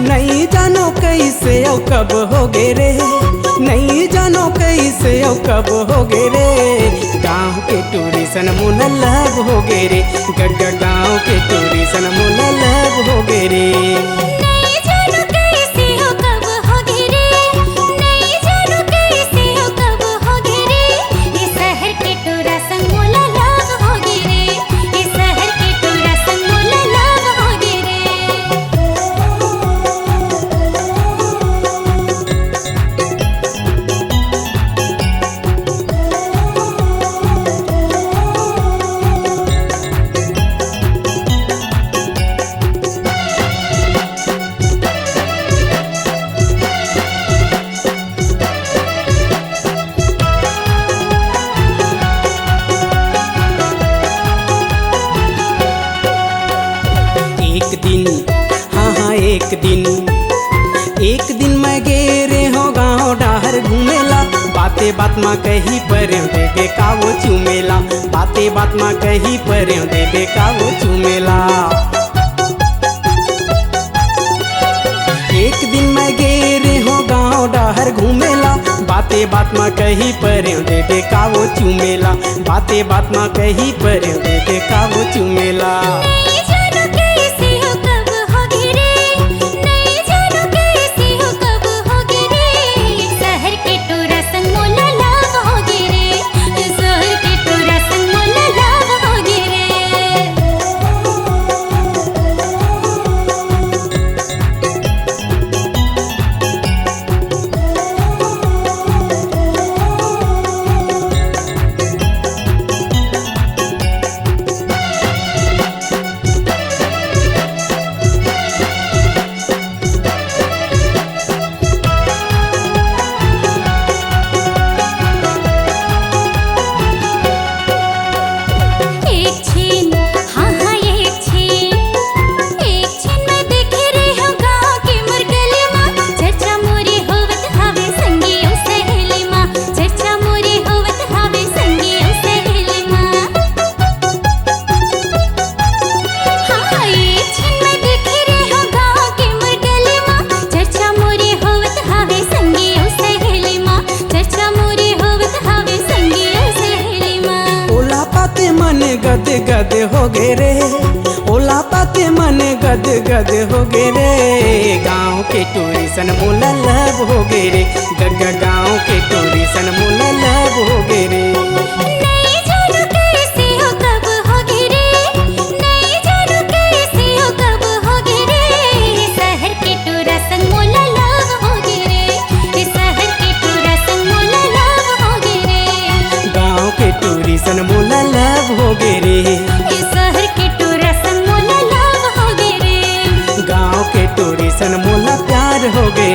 नहीं जानो कैसे औ कब होगे रे, नहीं जानो कैसे औ कब होगे रे, गाँव के टूरिसन मुन लव होगे रे, गग्गा गाँव के टूरिसन मुन लव होगे रे। एक दिन मैं गेरे हो गाँव डाहर घूमेला, बाते बात माँ कही पर देवे का वो चूमेला, बाते बात माँ कही पर देवे का वो चूमेला। एक दिन मैं गेरे हो गाँव डाहर घूमेला, बाते बात माँ कही पर देवे का वो चूमेला, बाते बात माँ कही पर देवे का वो चूमेला। गद गद हो गे रे, ओला पाके मन गद गद हो गे रे, गाँव के टूरिसन मोला लव हो गे रे, गग्गा गाँव के टूरिसन मोला लव हो गे रे। टूरिसन मोला लव हो गे रे, शहर के टूरिसन मोला लव हो गे रे, गाँव के टूरिसन मोला प्यार हो गे